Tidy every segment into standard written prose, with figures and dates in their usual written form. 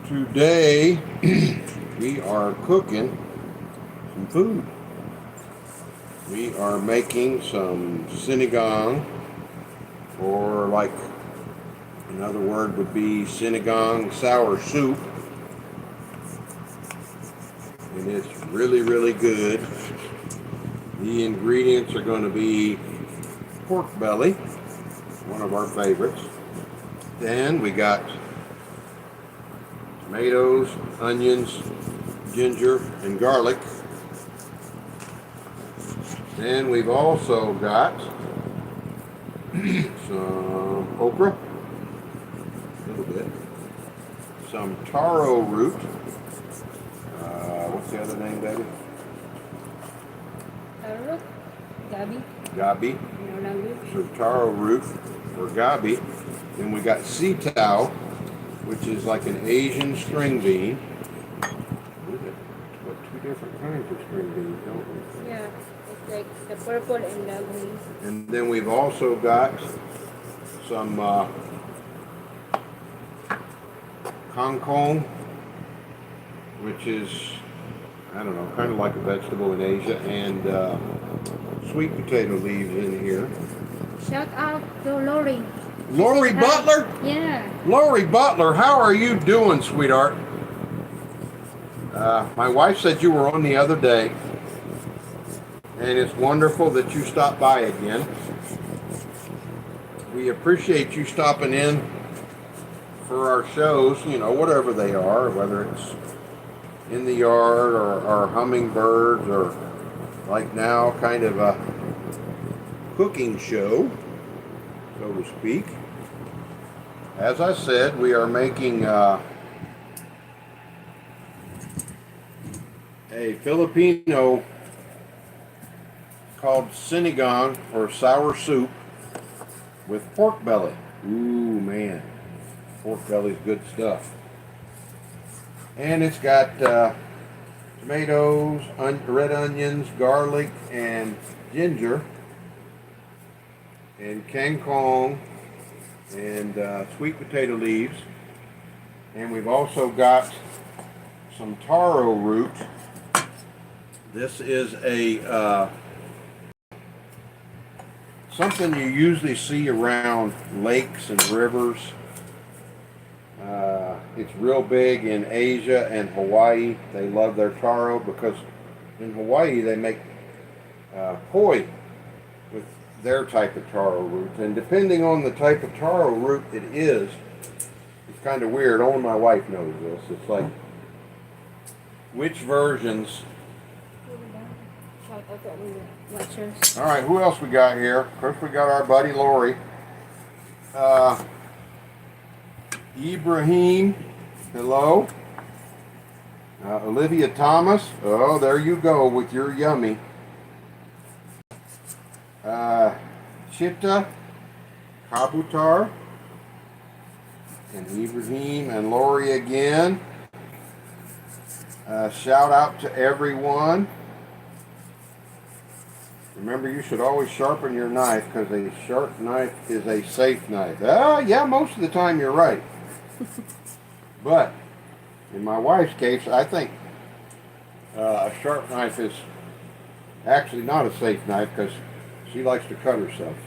Today we are cooking some food. We are making some sinigang, or like another word would be sinigang sour soup, and it's really, really good. The ingredients are going to be pork belly, one of our favorites. Then we got tomatoes, onions, ginger, and garlic. Then we've also got some okra, a little bit, some taro root. What's the other name, baby? Taro, gabi, Gabi. no language. So taro root or gabi. Then we got sitaw, which is like an Asian string bean. We've got two different kinds of string beans, don't we? Yeah, it's like the purple and the green. And then we've also got some kangkong, which is, I don't know, kind of like a vegetable in Asia, and sweet potato leaves in here. Shout out to Lori. Lori Butler? Yeah. Lori Butler, how are you doing, sweetheart? My wife said you were on the other day, and it's wonderful that you stopped by again. We appreciate you stopping in for our shows, you know, whatever they are, whether it's in the yard or hummingbirds or like now kind of a cooking show, so to speak. As I said, we are making a Filipino called sinigang or sour soup with pork belly. Ooh, man. Pork belly's good stuff. And it's got tomatoes, red onions, garlic, and ginger, and kangkong, and sweet potato leaves. And we've also got some taro root. This is a something you usually see around lakes and rivers. It's real big in Asia and Hawaii. They love their taro because in Hawaii they make poi with their type of taro root. And depending on the type of taro root it is, it's kind of weird. Only my wife knows this. It's like which versions. Shout out to all the watchers. All right, who else we got here? Of course, we got our buddy Lori. Ibrahim, hello. Olivia Thomas, oh, there you go with your yummy. Chitta, Kabutar, and Ibrahim and Lori again. Shout out to everyone. Remember, you should always sharpen your knife because a sharp knife is a safe knife. Yeah, most of the time you're right. But in my wife's case, I think a sharp knife is actually not a safe knife because she likes to cut herself.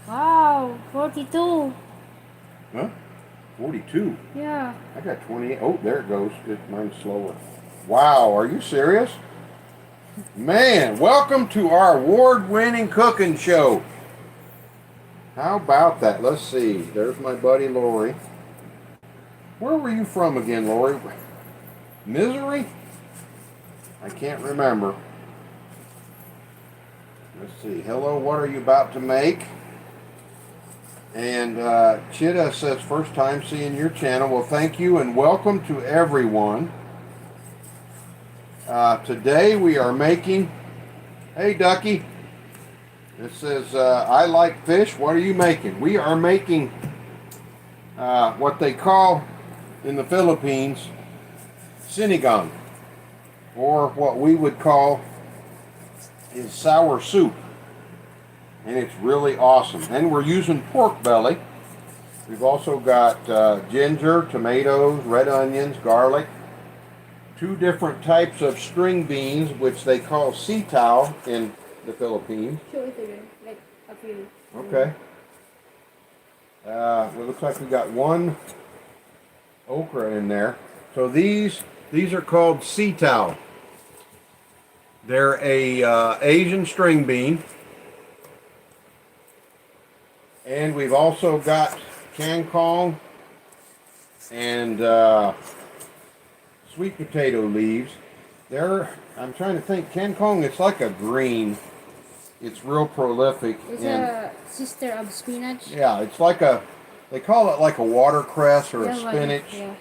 Wow, 42. Huh? 42? Yeah. I got 28. Oh, there it goes. Mine's slower. Wow, are you serious? Man, welcome to our award-winning cooking show. How about that? Let's see. There's my buddy Lori. Where were you from again, Lori? Missouri? I can't remember. Let's see. Hello, what are you about to make? And Chitta says, first time seeing your channel. Well, thank you and welcome to everyone. Today we are making, hey Ducky, it says, I like fish, what are you making? We are making what they call in the Philippines sinigang, or what we would call is sour soup. And it's really awesome. And we're using pork belly. We've also got ginger, tomatoes, red onions, garlic, two different types of string beans, which they call sitaw in the Philippines. Show it again, like a few. Okay. It looks like we got one okra in there. So these are called sitaw. They're a Asian string bean. And we've also got kangkong and sweet potato leaves. I'm trying to think, kangkong, it's like a green. It's real prolific. It's a sister of spinach. Yeah, it's like they call it like a watercress or a Yeah, spinach. yeah.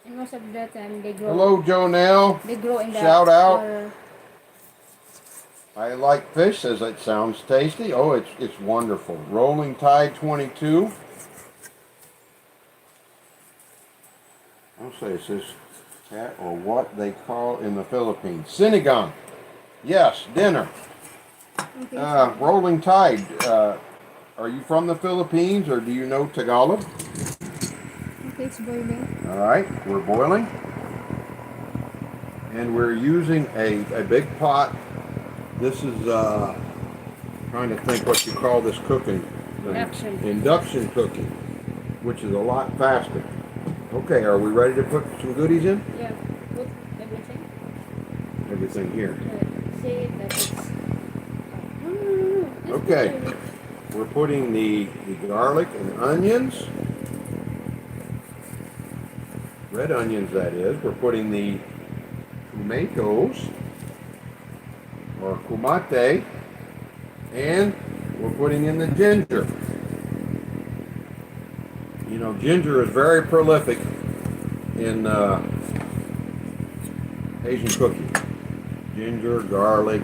And most of the time they grow. Hello, Jonelle. They grow in the Shout out. water. I like fish, says it sounds tasty. Oh, it's wonderful. Rolling Tide 22. I'll say it's this cat or what they call in the Philippines. Sinigang. Yes, dinner. Okay. Rolling Tide. Are you from the Philippines or do you know Tagalog? Okay, it's boiling. All right, we're boiling. And we're using a big pot. This is, trying to think what you call this cooking. Induction. Induction cooking, which is a lot faster. Okay, are we ready to put some goodies in? Yeah, put everything. Everything here. Say that it's. Okay, we're putting the garlic and onions. Red onions, that is. We're putting the tomatoes, or kumate, and we're putting in the ginger. You know, ginger is very prolific in Asian cooking. Ginger, garlic.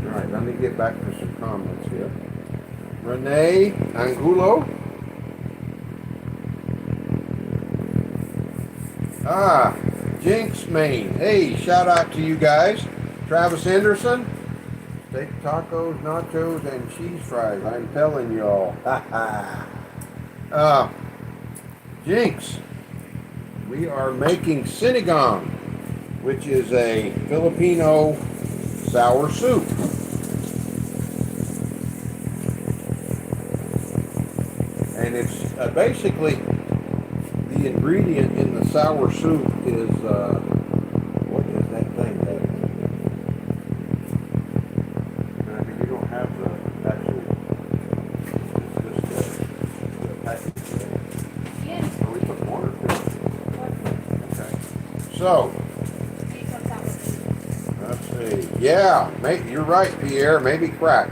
All right, let me get back to some comments here. Renee Angulo. Jinx, Maine. Hey, shout out to you guys. Travis Henderson. Steak tacos, nachos, and cheese fries. I'm telling y'all. Jinx. We are making sinigang, which is a Filipino sour soup. And it's basically the ingredient in the sour soup is, what is that thing? I mean, you don't have the actual, it's just the package. Yes. Oh, we put water to it. Okay. So, let's see. Yeah, you're right, Pierre. Maybe crack.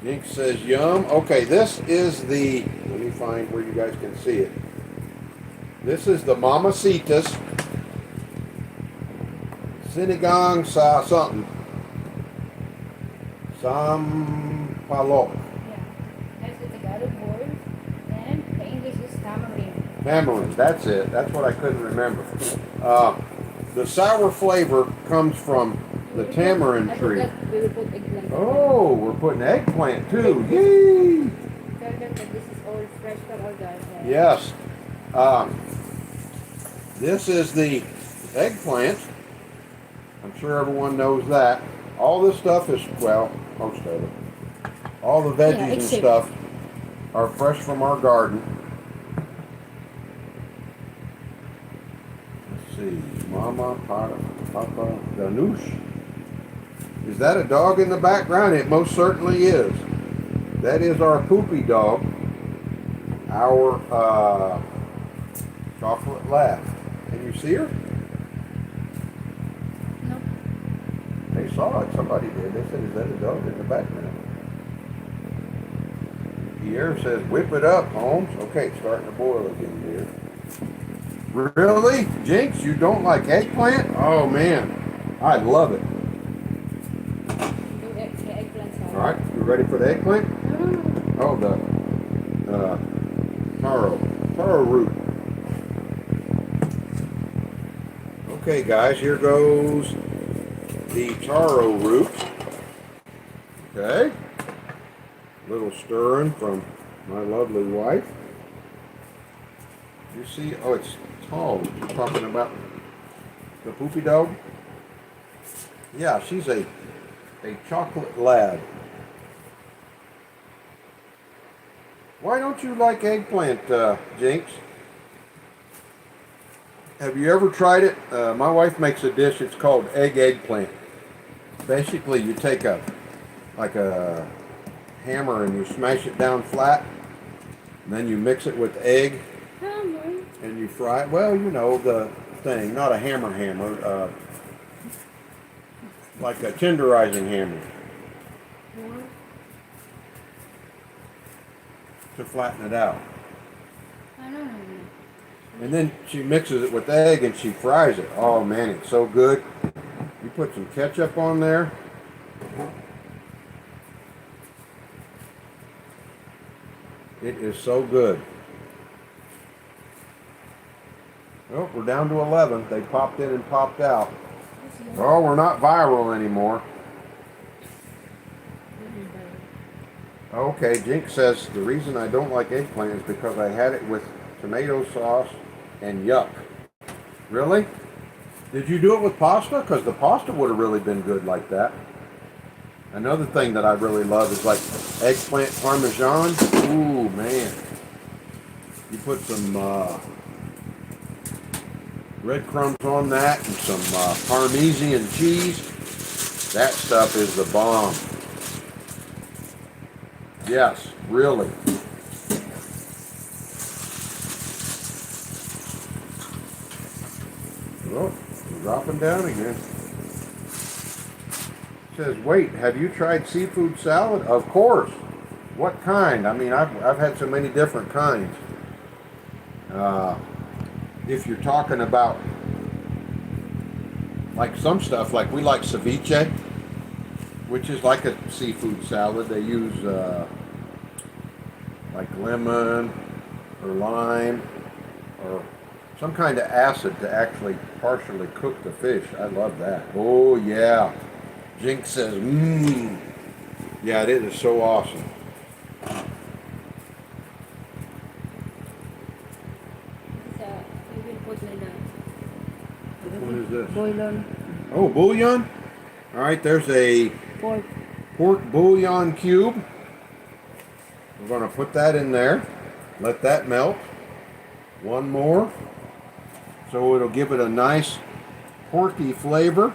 Jinx says yum. Okay, this is the, let me find where you guys can see it. This is the Mamacitas Sinigang sa something. Sampalok. Yeah. That's the Tagalog word. And the English is tamarind. Tamarind, that's it. That's what I couldn't remember. The sour flavor comes from the tamarind tree. We will put eggplant. Oh, we're putting eggplant too. Yay! Tell them that this is all fresh from our garden. Yes. This is the eggplant. I'm sure everyone knows that. All this stuff is, well, most of it. All the veggies and stuff are fresh from our garden. Let's see. Mama, Papa, Danush. Is that a dog in the background? It most certainly is. That is our poopy dog. Our chocolate laugh. Can you see her? No. They saw it. Somebody did. They said, is that a dog in the background? Pierre says, whip it up, Holmes. Okay, it's starting to boil again, dear. Really? Jinx, you don't like eggplant? Oh, man. I love it. Do the eggplant salad. All right, you ready for the eggplant? Oh, the taro root. Okay, guys, here goes the taro root. Okay. Little stirring from my lovely wife. You see, oh, it's tall. You're talking about the poopy dog? Yeah, she's a chocolate lab. Why don't you like eggplant, Jinx? Have you ever tried it? My wife makes a dish. It's called eggplant. Basically, you take like a hammer and you smash it down flat, and then you mix it with egg, and you fry it. Well, you know the thing, not a hammer, like a tenderizing hammer to flatten it out. I don't know. And then she mixes it with egg and she fries it. Oh man, it's so good. You put some ketchup on there. It is so good. Well, we're down to 11. They popped in and popped out. Oh, we're not viral anymore. Okay, Jinx says the reason I don't like eggplant is because I had it with tomato sauce and yuck. Really? Did you do it with pasta? Because the pasta would have really been good like that. Another thing that I really love is like eggplant parmesan. Ooh, man. You put some breadcrumbs on that and some Parmesan cheese. That stuff is the bomb. Yes, really. Oh, dropping down again. It says, wait, have you tried seafood salad? Of course. What kind? I mean, I've had so many different kinds. If you're talking about like some stuff, like we like ceviche, which is like a seafood salad. They use like lemon or lime or some kind of acid to actually partially cook the fish. I love that. Oh yeah. Jinx says, mmm. Yeah, it is so awesome. What is this? Bouillon. Oh, bouillon? Alright, there's a pork bouillon cube. We're going to put that in there. Let that melt. One more. So it'll give it a nice porky flavor.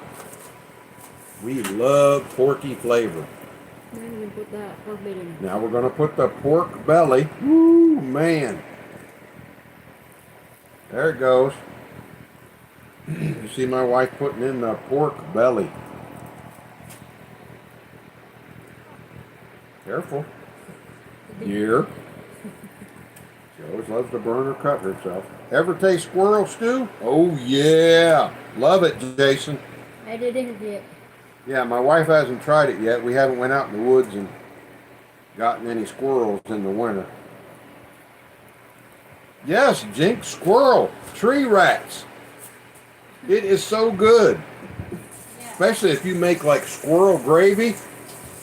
We love porky flavor. Now we're going to put the pork belly. Woo, man. There it goes. You see my wife putting in the pork belly. Careful. Here. She always loves to burn or cut herself. Ever taste squirrel stew? Oh yeah. Love it, Jason. I didn't yet. Yeah, my wife hasn't tried it yet. We haven't went out in the woods and gotten any squirrels in the winter. Yes, Jinx, squirrel, tree rats. It is so good. Yeah. Especially if you make like squirrel gravy.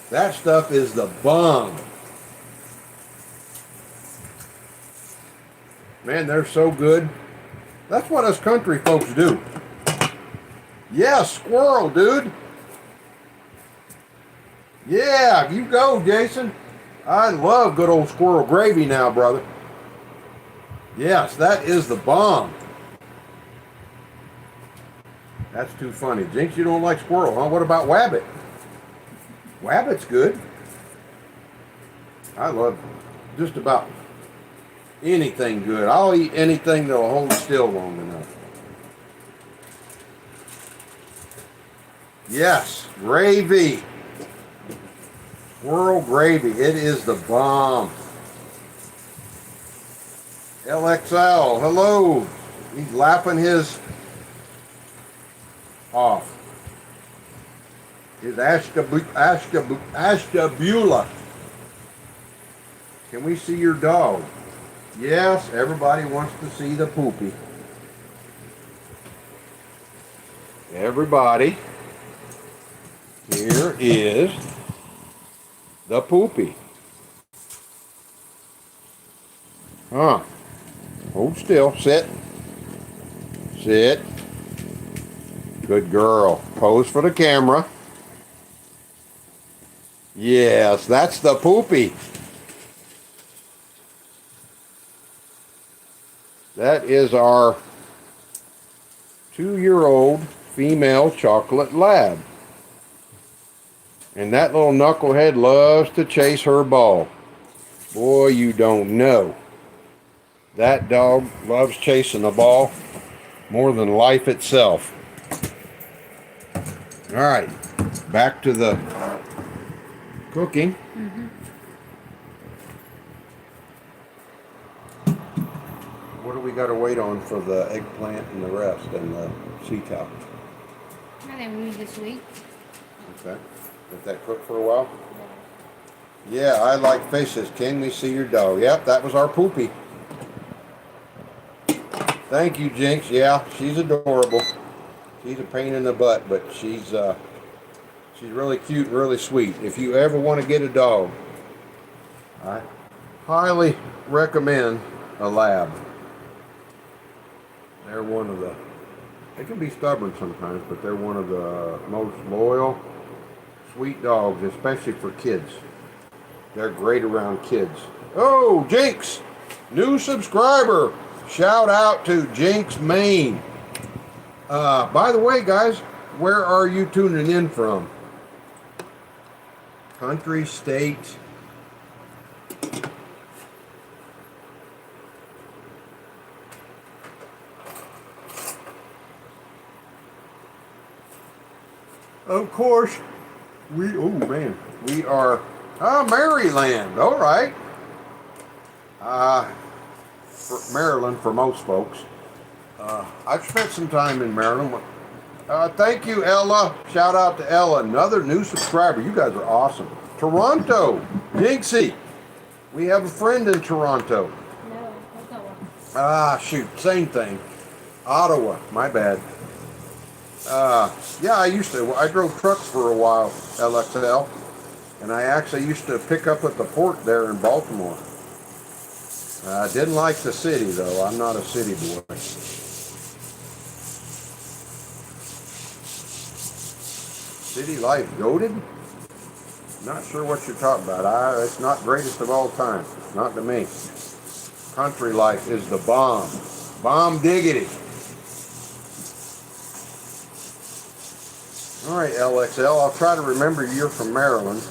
That stuff is the bomb. Man, they're so good. That's what us country folks do. Yeah, squirrel, dude. Yeah, you go, Jason. I love good old squirrel gravy now, brother. Yes, that is the bomb. That's too funny. Jinx, you don't like squirrel, huh? What about wabbit? Wabbit's good. I love just about anything good. I'll eat anything that'll hold still long enough. Yes, gravy. Squirrel gravy. It is the bomb. LXL, hello. He's laughing his off. His Ashtabula. Can we see your dog? Yes, everybody wants to see the poopy. Everybody, here is the poopy. Huh. Hold still. Sit. Sit. Good girl. Pose for the camera. Yes, that's the poopy. That is our 2-year-old female chocolate lab. And that little knucklehead loves to chase her ball. Boy, you don't know. That dog loves chasing the ball more than life itself. All right, back to the cooking. Mm-hmm. What do we got to wait on for the eggplant and the rest and the sea cow? And then we just wait. Okay. Let that cook for a while? Yeah, I like fishes. Can we see your dog? Yep, that was our poopy. Thank you, Jinx. Yeah, she's adorable. She's a pain in the butt, but she's really cute and really sweet. If you ever want to get a dog, I highly recommend a lab. They're one of the, they can be stubborn sometimes, but they're one of the most loyal, sweet dogs, especially for kids. They're great around kids. Oh, Jinx, new subscriber. Shout out to Jinx Maine. By the way, guys, where are you tuning in from? Country, state? Of course, we are Maryland. All right. For Maryland for most folks. I've spent some time in Maryland. Thank you, Ella. Shout out to Ella, another new subscriber. You guys are awesome. Toronto, Jinxie. We have a friend in Toronto. No, that's not one. Shoot, same thing. Ottawa, my bad. Yeah, I drove trucks for a while, LXL, and I actually used to pick up at the port there in Baltimore. I didn't like the city, though. I'm not a city boy. City life goated? Not sure what you're talking about. It's not greatest of all time. Not to me. Country life is the bomb. Bomb diggity. All right, LXL. I'll try to remember you're from Maryland.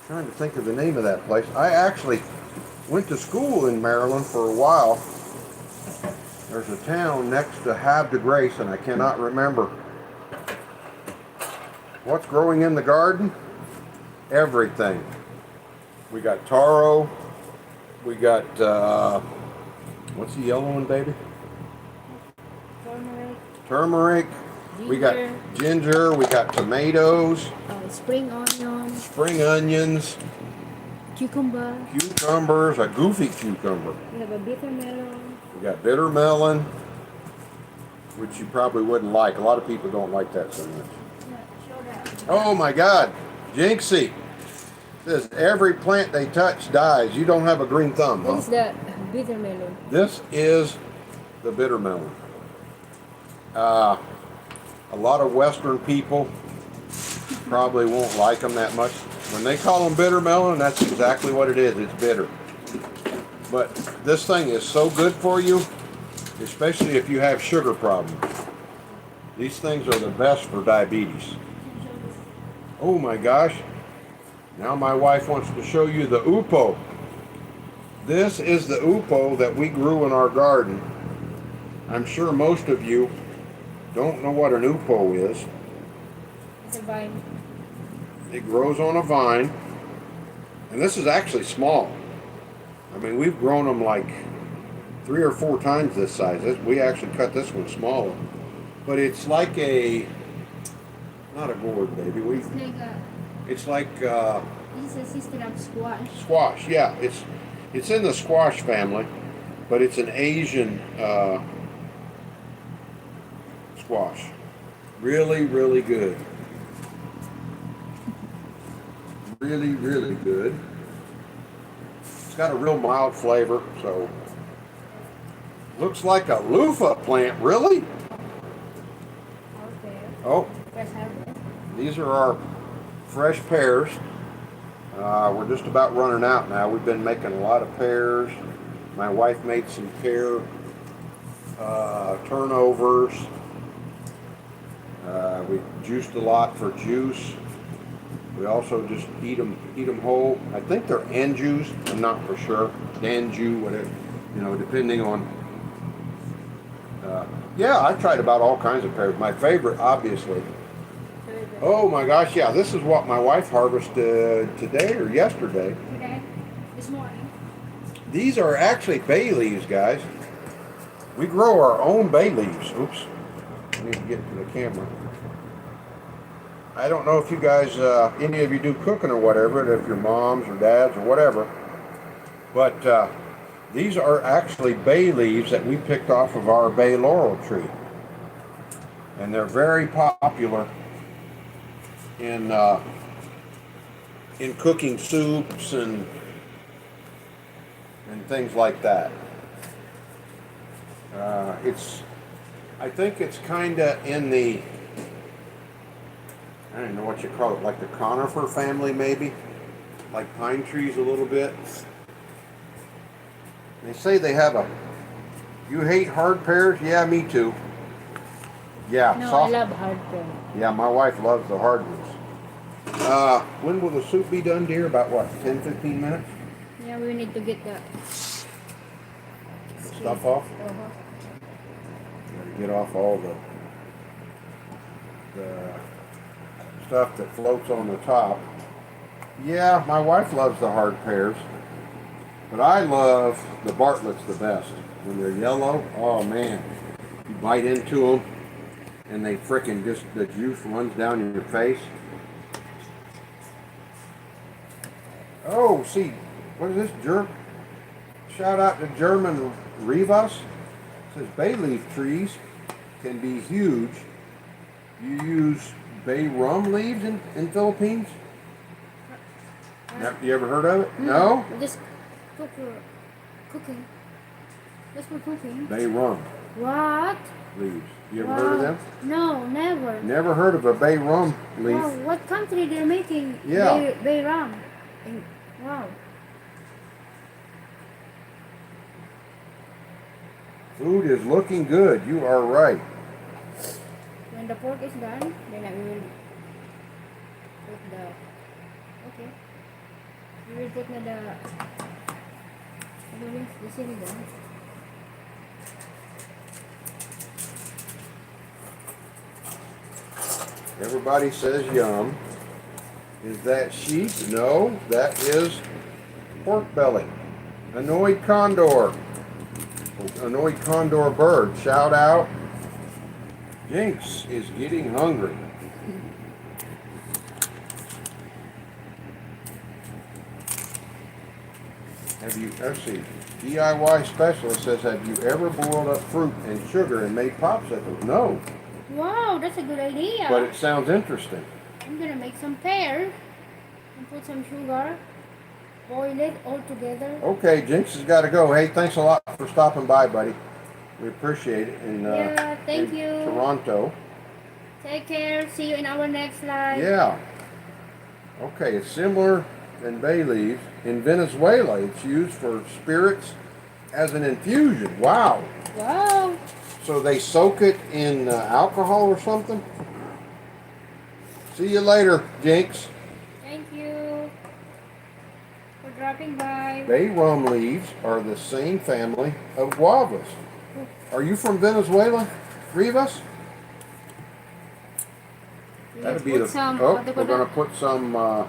Trying to think of the name of that place. I actually went to school in Maryland for a while. There's a town next to Havre de Grace, and I cannot remember. What's growing in the garden? Everything. We got taro. We got, what's the yellow one, baby? Turmeric. Ginger. We got ginger. We got tomatoes. Spring onions. Spring onions. Cucumber. Cucumbers. A goofy cucumber. We have a bitter melon. We got bitter melon, which you probably wouldn't like. A lot of people don't like that so much. Yeah, show that. Oh my God, Jinxie says every plant they touch dies. You don't have a green thumb, huh? This is the bitter melon. This is the bitter melon. A lot of Western people probably won't like them that much. When they call them bitter melon, that's exactly what it is. It's bitter. But this thing is so good for you, especially if you have sugar problems. These things are the best for diabetes. Oh my gosh. Now my wife wants to show you the upo. This is the upo that we grew in our garden. I'm sure most of you don't know what an upo is. It's a vine. It grows on a vine. And this is actually small. I mean, we've grown them like 3 or 4 times this size. We actually cut this one smaller. But it's like not a gourd, baby. It's like It's a sister of squash. Squash, yeah. It's in the squash family, but it's an Asian squash. Really, really good. really, really good. It's got a real mild flavor, so looks like a loofah plant, really? Okay. Oh, Fresh harvest. these are our fresh pears. We're just about running out now. We've been making a lot of pears. My wife made some pear turnovers. We juiced a lot for juice. We also just eat them whole. I think they're anjus. I'm not for sure. Danju, whatever, depending on. Yeah, I tried about all kinds of pears. My favorite, obviously. Oh my gosh, yeah, this is what my wife harvested today or yesterday. Today? This morning? These are actually bay leaves, guys. We grow our own bay leaves. Oops. I need to get to the camera. I don't know if you guys, any of you do cooking or whatever, if your moms or dads or whatever, but these are actually bay leaves that we picked off of our bay laurel tree. And they're very popular in cooking soups and things like that. I think it's kind of in the, I don't know what you call it, like the conifer family maybe, like pine trees a little bit. They say they have you hate hard pears? Yeah, me too. Yeah, No, soft. I love hard pear. Yeah, my wife loves the hard ones. When will the soup be done, dear? About what, 10, 15 minutes? Yeah, we need to get the Stuff off? Uh-huh. Gotta get off all the stuff that floats on the top. Yeah, my wife loves the hard pears, but I love the Bartlett's the best. When they're yellow, oh man, you bite into them and they frickin' just, the juice runs down your face. Oh, see, what is this, shout out to German Rivas. It says bay leaf trees can be huge. You use bay rum leaves in Philippines? You ever heard of it? No? Just cooking. Just for cooking. Bay rum What? leaves. You ever heard of them? No, never. Never heard of a bay rum leaf. Wow, what country they're making Yeah. bay rum? Wow. Food is looking good. You are right. When the pork is done, then I will put the, okay. We will put na the sinigang. Everybody says yum. Is that sheep? No, that is pork belly. Annoyed condor. Annoyed condor bird. Shout out. Jinx is getting hungry. Have you, let's see, DIY specialist says, have you ever boiled up fruit and sugar and made popsicles? No, Wow, that's a good idea. but it sounds interesting. I'm gonna make some pear and put some sugar, boil it all together. Okay, Jinx has got to go. Hey, thanks a lot for stopping by, buddy. We appreciate it. Yeah, thank in you. Toronto. Take care. See you in our next live. Yeah. Okay, it's similar than bay leaves. In Venezuela, it's used for spirits as an infusion. Wow. Wow. So they soak it in alcohol or something? See you later, Jinx. Thank you for dropping by. Bay rum leaves are the same family of guavas. Are you from Venezuela, Rivas? That'd be the. Some, Oh, we're gonna put some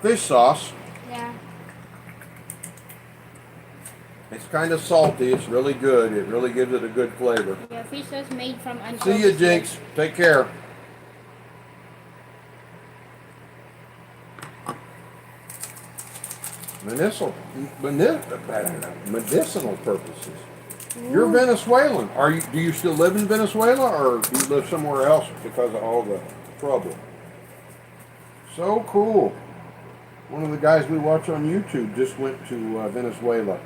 fish sauce. Yeah. It's kind of salty. It's really good. It really gives it a good flavor. Yeah, fish sauce made from anchovies. See you, Jinx. Take care. Medicinal purposes. You're Venezuelan. Are you? Do you still live in Venezuela, or do you live somewhere else because of all the trouble? So cool. One of the guys we watch on YouTube just went to Venezuela.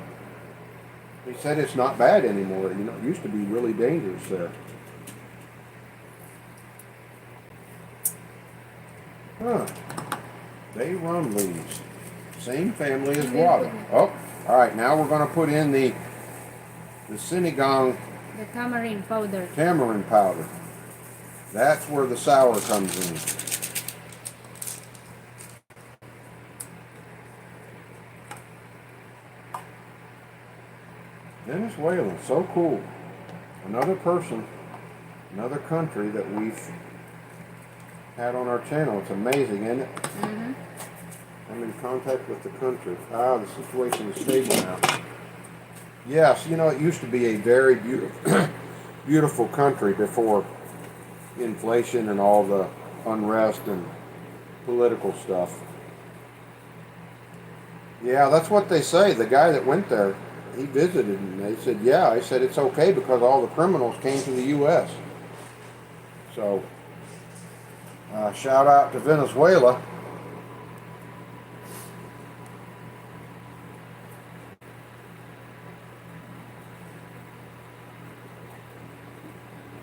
He said it's not bad anymore. You know, it used to be really dangerous there. Huh. They run leaves. Same family as water. Oh, all right. Now we're going to put in the Sinigang The tamarind powder. tamarind powder. That's where the sour comes in. Venezuela, so cool. Another person, another country that we've had on our channel. It's amazing, isn't it? Mm-hmm. I'm in contact with the country. Ah, the situation is stable now. Yes, you know, it used to be a very beautiful, beautiful country before inflation and all the unrest and political stuff. Yeah, that's what they say. The guy that went there, he visited and they said, yeah, I said it's okay because all the criminals came to the U.S. So, shout out to Venezuela.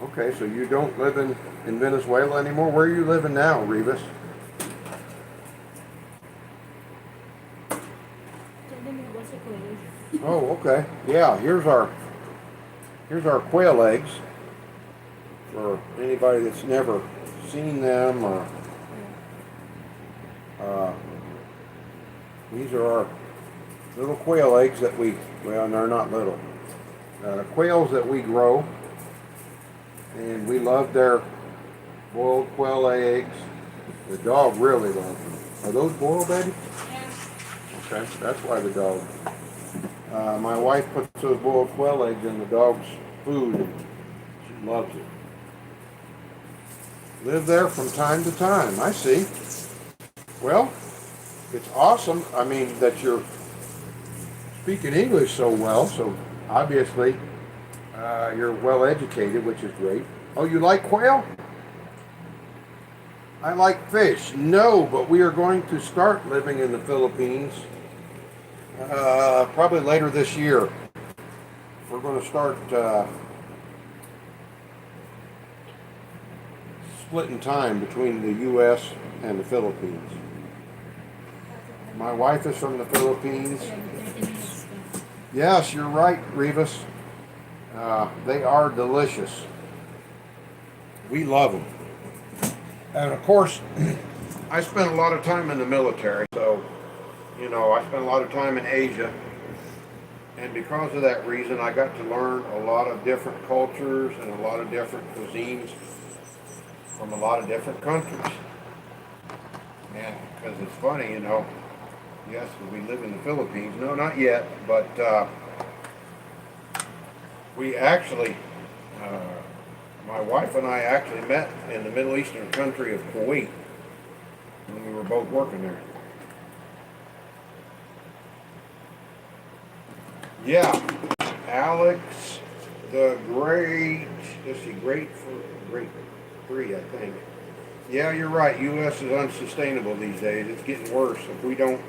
Okay, so you don't live in Venezuela anymore? Where are you living now, Revis? Oh, okay. Yeah, here's our quail eggs for anybody that's never seen them or these are our little quail eggs that well, they're not little. Quails that we grow, and we love their boiled quail eggs. The dog really loves them. Are those boiled, baby? Yeah. Okay, that's why the dog. My wife puts those boiled quail eggs in the dog's food, and she loves it. Live there from time to time. I see. Well, it's awesome. I mean, that you're speaking English so well, so obviously you're well educated, which is great. Oh, you like quail? I like fish. No, but we are going to start living in the Philippines probably later this year. We're going to start splitting time between the U.S. and the Philippines. My wife is from the Philippines. Yes, you're right, Revis. They are delicious. We love them. And of course, I spent a lot of time in the military, so, you know, I spent a lot of time in Asia. And because of that reason, I got to learn a lot of different cultures and a lot of different cuisines from a lot of different countries. And because it's funny, you know, yes, we live in the Philippines. No, not yet, but we actually, my wife and I actually met in the Middle Eastern country of Kuwait when we were both working there. Yeah, Alex, the great, let's see, great 3, I think. Yeah, you're right. U.S. is unsustainable these days. It's getting worse. If we don't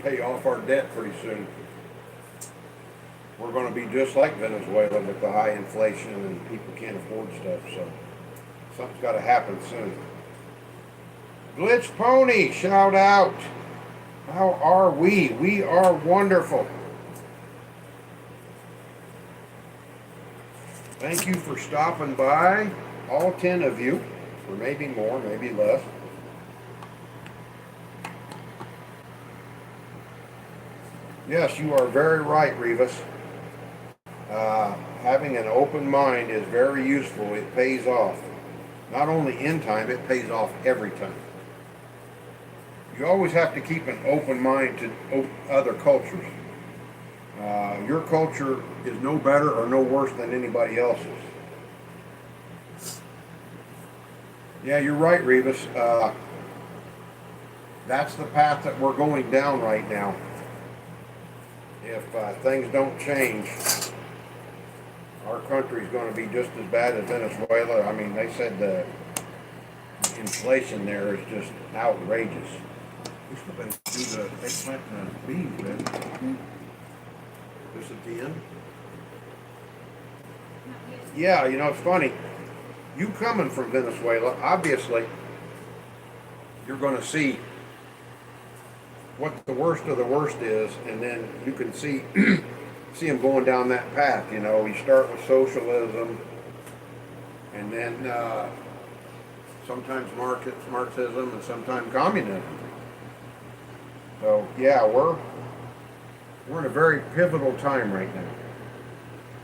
pay off our debt pretty soon, we're going to be just like Venezuela with the high inflation and people can't afford stuff. So something's got to happen soon. Glitch Pony, shout out. How are we? We are wonderful. Thank you for stopping by, all 10 of you, or maybe more, maybe less. Yes, you are very right, Revis. Having an open mind is very useful. It pays off. Not only in time, it pays off every time. You always have to keep an open mind to other cultures. Your culture is no better or no worse than anybody else's. Yeah, you're right, Revis. That's the path that we're going down right now. If things don't change, our country's going to be just as bad as Venezuela. I mean, they said the inflation there is just outrageous. We should better do the eggplant and the beans, man. Hmm? This at the end? Not yet. Yeah, you know, it's funny. You coming from Venezuela, obviously, you're going to see what the worst of the worst is, and then you can see see them going down that path. You know, you start with socialism, and then sometimes Marxism, and sometimes communism. So yeah, we're in a very pivotal time right now.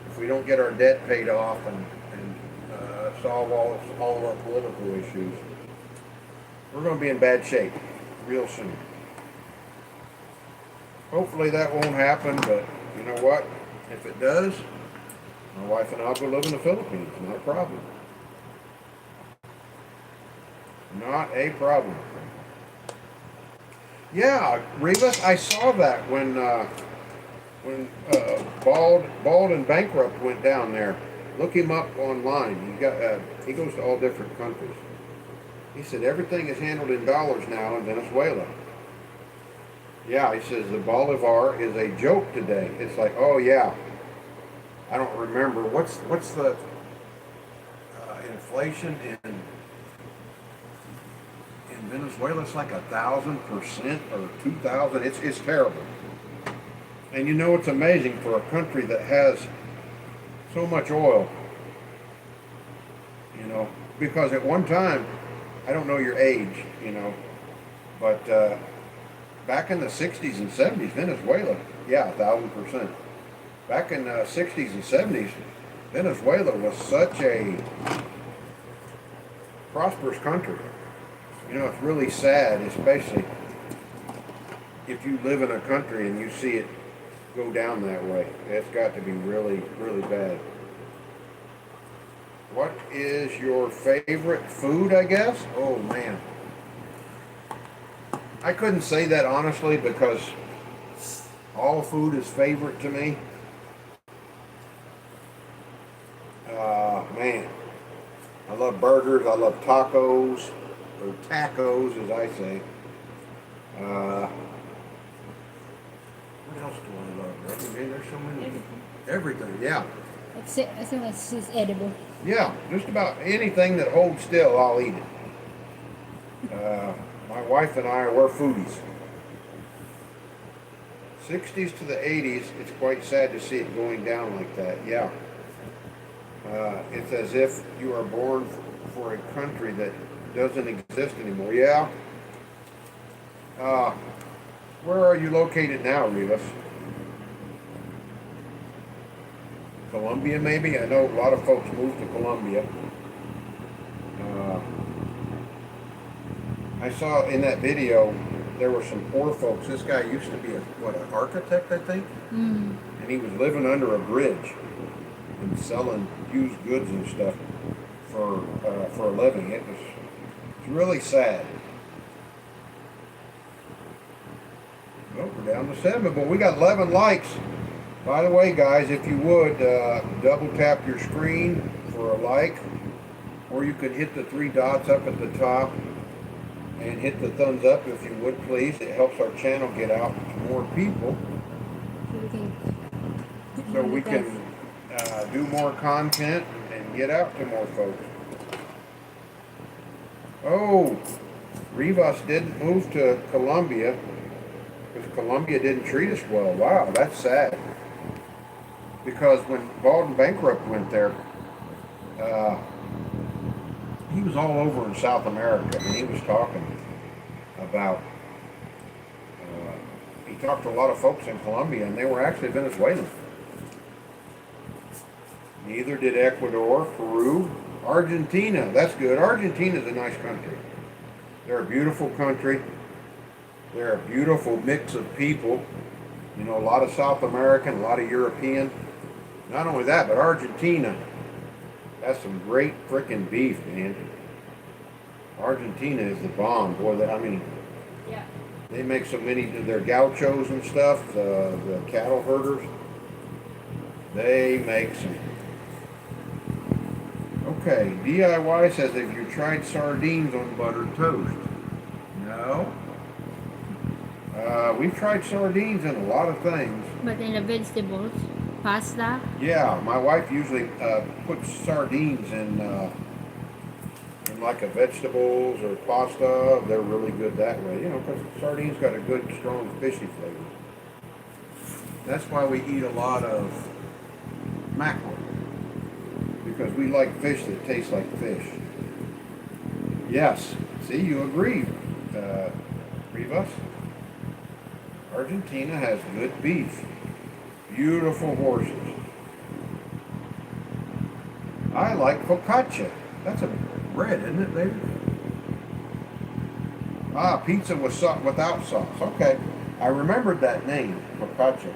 If we don't get our debt paid off and solve all of our political issues, we're going to be in bad shape real soon. Hopefully that won't happen, but you know what? If it does, my wife and I will go live in the Philippines. Not a problem. Not a problem. Yeah, Rivas, I saw that when Bald and Bankrupt went down there. Look him up online. He goes to all different countries. He said everything is handled in dollars now in Venezuela. Yeah, he says the Bolivar is a joke today. It's like, oh yeah, I don't remember what's the inflation in Venezuela. It's like 1,000% or 2,000. It's terrible. And you know, it's amazing for a country that has so much oil. You know, because at one time, I don't know your age, you know, but back in the 60s and 70s, Venezuela, yeah, 1,000%. Back in the 60s and 70s, Venezuela was such a prosperous country. You know, it's really sad, especially if you live in a country and you see it go down that way. It's got to be really, really bad. What is your favorite food, I guess? Oh, man. I couldn't say that honestly because all food is favorite to me. Man. I love burgers. I love tacos. Or tacos, as I say. What else do I love? Man, there's so many. Everything, yeah. Except as long as it's edible. Yeah, just about anything that holds still, I'll eat it. My wife and I, we're foodies. 60s to the 80s, it's quite sad to see it going down like that, yeah. It's as if you are born for a country that doesn't exist anymore, yeah. Where are you located now, Rivas? Colombia, maybe? I know a lot of folks moved to Colombia. I saw in that video there were some poor folks. This guy used to be an architect, I think? Mm. And he was living under a bridge and selling used goods and stuff for a living. It's really sad. Well, we're down to 7, but we got 11 likes. By the way, guys, if you would, double tap your screen for a like, or you could hit the 3 dots up at the top and hit the thumbs up if you would, please. It helps our channel get out to more people so we can do more content and get out to more folks. Oh, Rivas didn't move to Colombia because Colombia didn't treat us well. Wow, that's sad. Because when Bald and Bankrupt went there, he was all over in South America, and he was talking about, he talked to a lot of folks in Colombia, and they were actually Venezuelan. Neither did Ecuador, Peru, Argentina. That's good. Argentina's a nice country. They're a beautiful country. They're a beautiful mix of people. You know, a lot of South American, a lot of European. Not only that, but Argentina has some great frickin' beef, man. Argentina is the bomb, boy. Yeah. They make so many. Their gauchos and stuff, the cattle herders. They make some. Okay, DIY says, have you tried sardines on buttered toast? No. We've tried sardines in a lot of things. But in the vegetables, pasta. Yeah, my wife usually puts sardines in like a vegetables or pasta. They're really good that way, because sardines got a good, strong, fishy flavor. That's why we eat a lot of mackerel, because we like fish that tastes like fish. Yes, see, you agree, Rivas. Argentina has good beef, beautiful horses. I like focaccia. That's a bread, isn't it, baby? Ah, pizza with without sauce. Okay, I remembered that name, focaccia.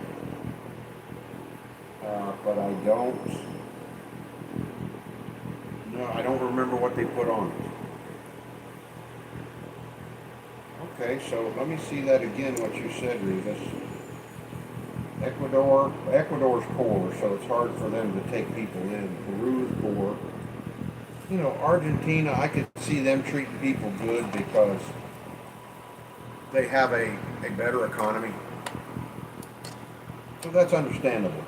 But I don't. No, I don't remember what they put on it. Okay, so let me see that again. What you said, Rivas. Ecuador's poor, so it's hard for them to take people in. Peru's poor. Argentina, I could see them treating people good because they have a better economy. So that's understandable.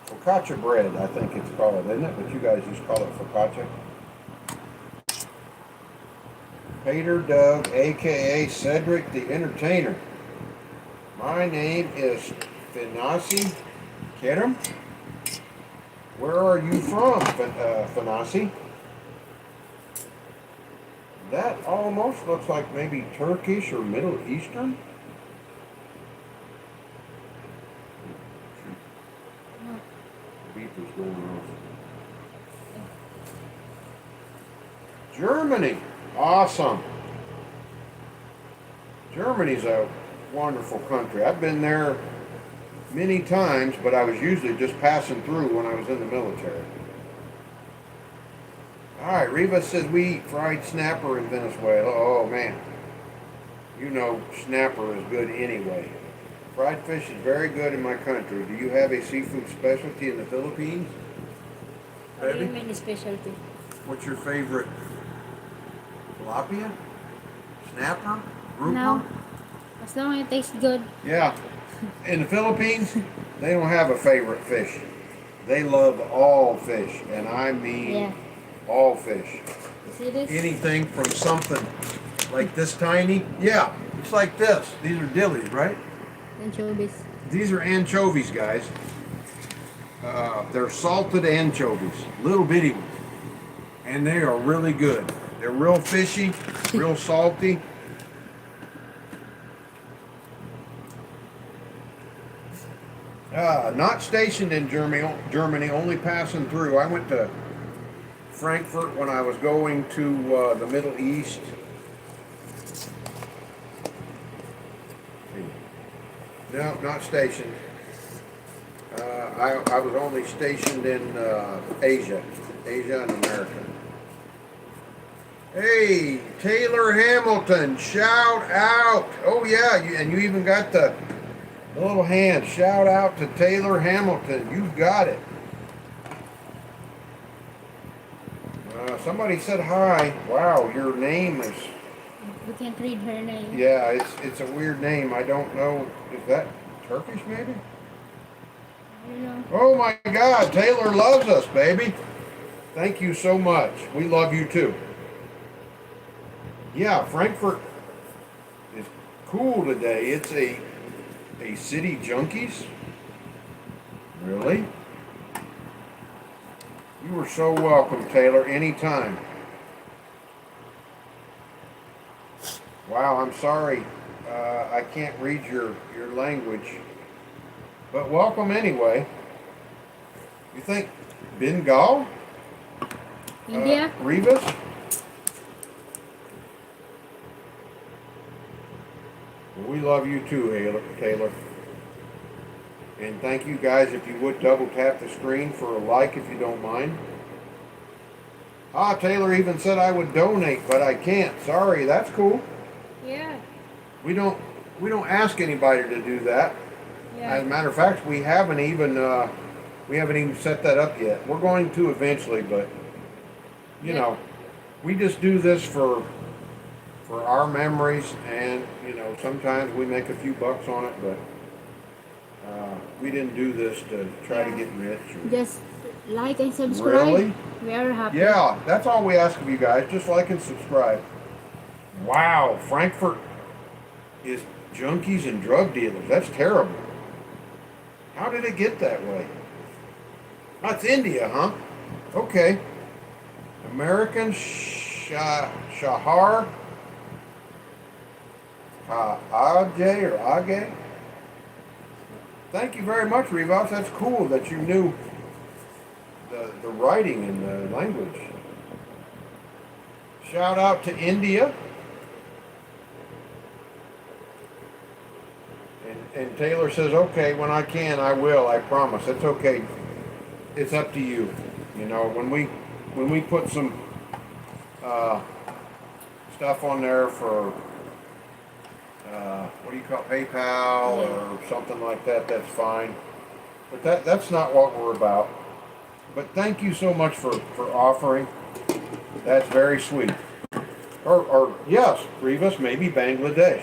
Focaccia bread, I think it's called, isn't it? But you guys just call it focaccia. Pater Doug, aka Cedric the Entertainer. My name is Finasi Kerem. Where are you from, Finasi? That almost looks like maybe Turkish or Middle Eastern. Beeper's going off. Germany. Awesome. Germany's a wonderful country. I've been there many times, but I was usually just passing through when I was in the military. All right, Rivas says we eat fried snapper in Venezuela. Oh, man. Snapper is good anyway. Fried fish is very good in my country. Do you have a seafood specialty in the Philippines? What do you mean specialty? What's your favorite? Tilapia? Snapper? Grouper? No. As long as it tastes good. Yeah. In the Philippines, they don't have a favorite fish. They love all fish, and I mean all fish. See this? Anything from something like this tiny. Yeah, it's like this. These are dillies, right? Anchovies. These are anchovies, guys. They're salted anchovies, little bitty ones, and they are really good. They're real fishy, real salty. Not stationed in Germany, only passing through. I went to Frankfurt when I was going to the Middle East. No, not stationed. I was only stationed in Asia and America. Hey, Taylor Hamilton, shout out. Oh yeah, and you even got the little hand. Shout out to Taylor Hamilton. You've got it. Somebody said hi. Wow, your name is... We can't read her name. Yeah, it's a weird name. I don't know. Is that Turkish maybe? I don't know. Oh my God, Taylor loves us, baby. Thank you so much. We love you too. Yeah, Frankfurt is cool today. It's a City Junkies. Really? You are so welcome, Taylor, anytime. Wow, I'm sorry. I can't read your language. But welcome anyway. You think Bengal? India? Rivas? Well, we love you too, Taylor. And thank you guys. If you would double tap the screen for a like if you don't mind. Taylor even said I would donate, but I can't. Sorry, that's cool. Yeah. We don't ask anybody to do that. Yeah. As a matter of fact, we haven't even set that up yet. We're going to eventually, but you know, we just do this for our memories, and sometimes we make a few bucks on it, but we didn't do this to try to get rich. Just like and subscribe. Really? We are happy. Yeah, that's all we ask of you guys. Just like and subscribe. Wow, Frankfurt is junkies and drug dealers. That's terrible. How did it get that way? That's India, huh? Okay. American Shahar Ajay or Age. Thank you very much, Rivas. That's cool that you knew the writing and the language. Shout out to India. And Taylor says, okay, when I can, I will. I promise. It's okay. It's up to you. When we put some stuff on there for what do you call it, PayPal or something like that, that's fine. But that's not what we're about. But thank you so much for offering. That's very sweet. Or yes, Rivas, maybe Bangladesh,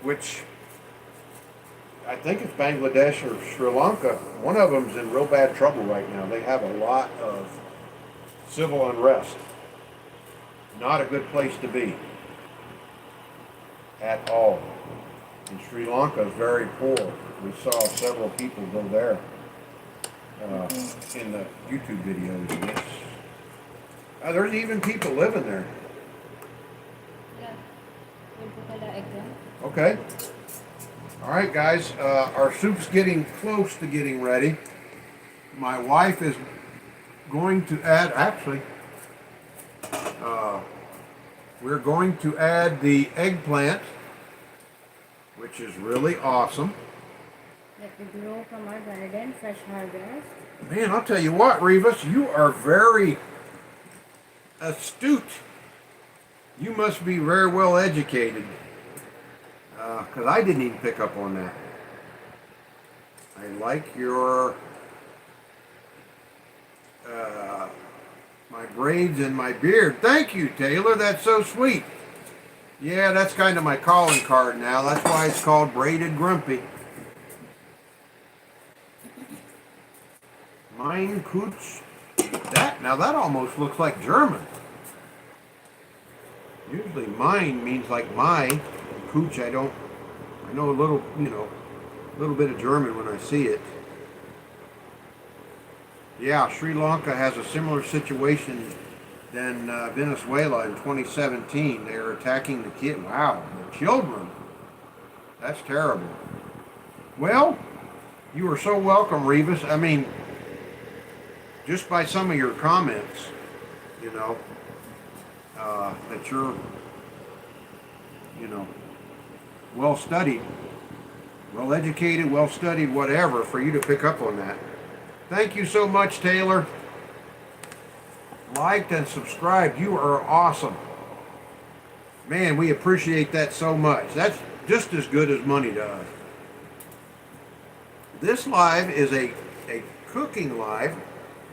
which I think it's Bangladesh or Sri Lanka. One of them's in real bad trouble right now. They have a lot of civil unrest. Not a good place to be at all. And Sri Lanka is very poor. We saw several people go there in the YouTube videos. And there's even people living there. Yeah. We'll put an exam. Okay. All right, guys. Our soup's getting close to getting ready. My wife is going to add, actually, we're going to add the eggplant, which is really awesome. That we grow from our garden, fresh harvest. Man, I'll tell you what, Rivas, you are very astute. You must be very well educated, because I didn't even pick up on that. I like your my braids and my beard. Thank you, Taylor. That's so sweet. Yeah, that's kind of my calling card now. That's why it's called Braided Grumpy. Mein Kutsch. That almost looks like German. Usually mine means like my. Kutsch, I know a little, a little bit of German when I see it. Yeah, Sri Lanka has a similar situation than Venezuela in 2017. They are attacking the kid. Wow, the children. That's terrible. Well, you are so welcome, Rivas. I mean, just by some of your comments, that you're, well studied, well educated, well studied, whatever, for you to pick up on that. Thank you so much, Taylor. Liked and subscribed. You are awesome. Man, we appreciate that so much. That's just as good as money to us. This live is a cooking live.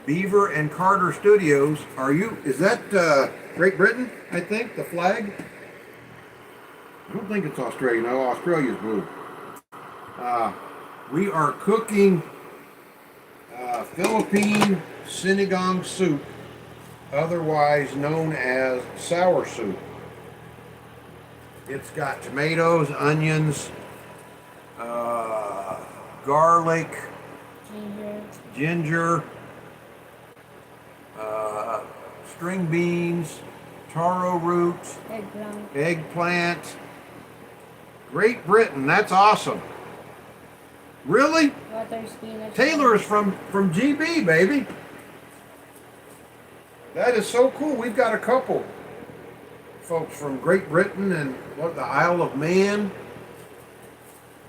Beaver and Carter Studios. Is that Great Britain, I think, the flag? I don't think it's Australia. No, Australia's blue. We are cooking Philippine Sinigang soup, otherwise known as sour soup. It's got tomatoes, onions, garlic, ginger, string beans, taro root, eggplant. Great Britain, that's awesome. Really? Water spinach. Taylor is from GB, baby. That is so cool. We've got a couple folks from Great Britain and the Isle of Man,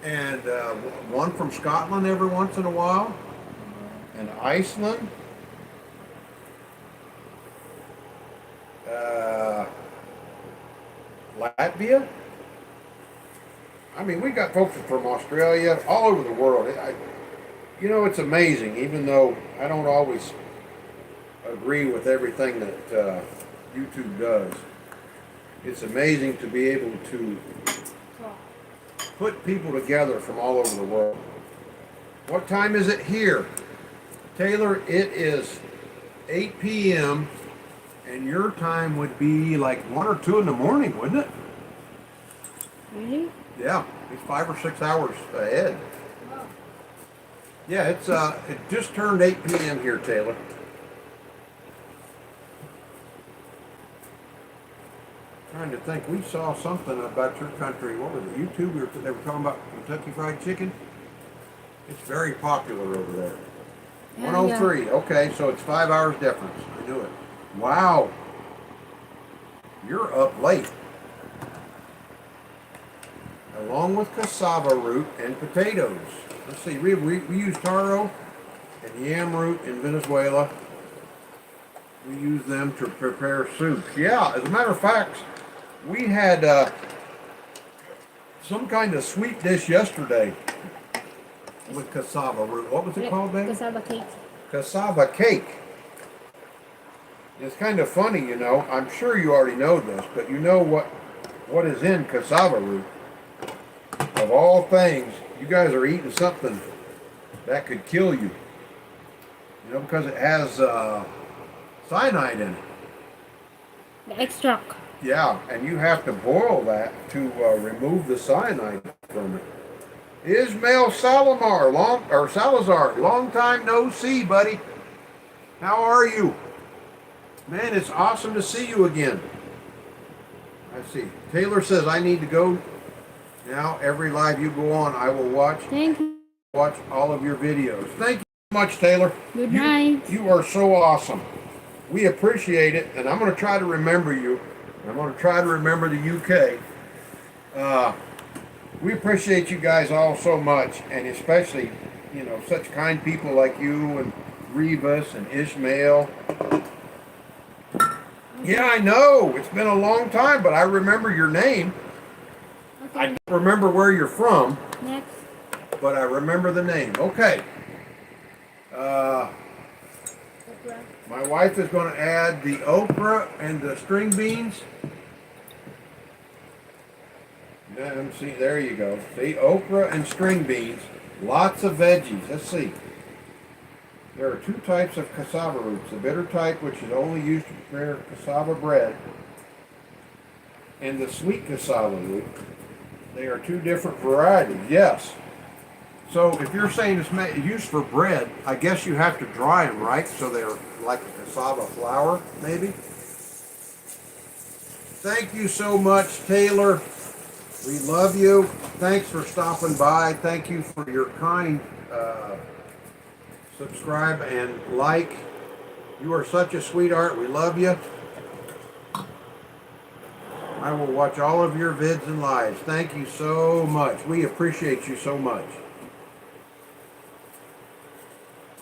and one from Scotland every once in a while, and Iceland. Latvia. I mean, we got folks from Australia, all over the world. It's amazing, even though I don't always agree with everything that YouTube does. It's amazing to be able to put people together from all over the world. What time is it here? Taylor, it is 8 p.m. and your time would be like 1 or 2 in the morning, wouldn't it? Really? Yeah, it's 5 or 6 hours ahead. Wow. Yeah, it just turned 8 p.m. here, Taylor. Trying to think, we saw something about your country. What was it? YouTube? They were talking about Kentucky Fried Chicken. It's very popular over there. Yeah, 103. Okay, so it's 5 hours difference. I knew it. Wow. You're up late. Along with cassava root and potatoes. Let's see, we use taro and yam root in Venezuela. We use them to prepare soups. Yeah, as a matter of fact, we had some kind of sweet dish yesterday with cassava root. What was it called, babe? Cassava cake. Cassava cake. It's kind of funny, you know. I'm sure you already know this, but you know what is in cassava root? Of all things, you guys are eating something that could kill you. You know, because it has cyanide in it. The extract. Yeah, and you have to boil that to remove the cyanide from it. Ismail Salazar, long time no see, buddy. How are you? Man, it's awesome to see you again. I see. Taylor says I need to go now. Every live you go on, I will watch. Thank you. Watch all of your videos. Thank you so much, Taylor. Good night. You are so awesome. We appreciate it, and I'm going to try to remember you. I'm going to try to remember the UK. We appreciate you guys all so much, and especially, you know, such kind people like you and Rebus and Ishmael. Yeah, I know. It's been a long time, but I remember your name. Okay. I don't remember where you're from, Next. but I remember the name. Okay. Okra. My wife is going to add the okra and the string beans. See, there you go. See, okra and string beans. Lots of veggies. Let's see. There are 2 types of cassava roots. The bitter type, which is only used to prepare cassava bread, and the sweet cassava root. They are 2 different varieties. Yes. So if you're saying it's used for bread, I guess you have to dry them, right? So they're like a cassava flour, maybe? Thank you so much, Taylor. We love you. Thanks for stopping by. Thank you for your kind subscribe and like. You are such a sweetheart. We love you. I will watch all of your vids and lives. Thank you so much. We appreciate you so much.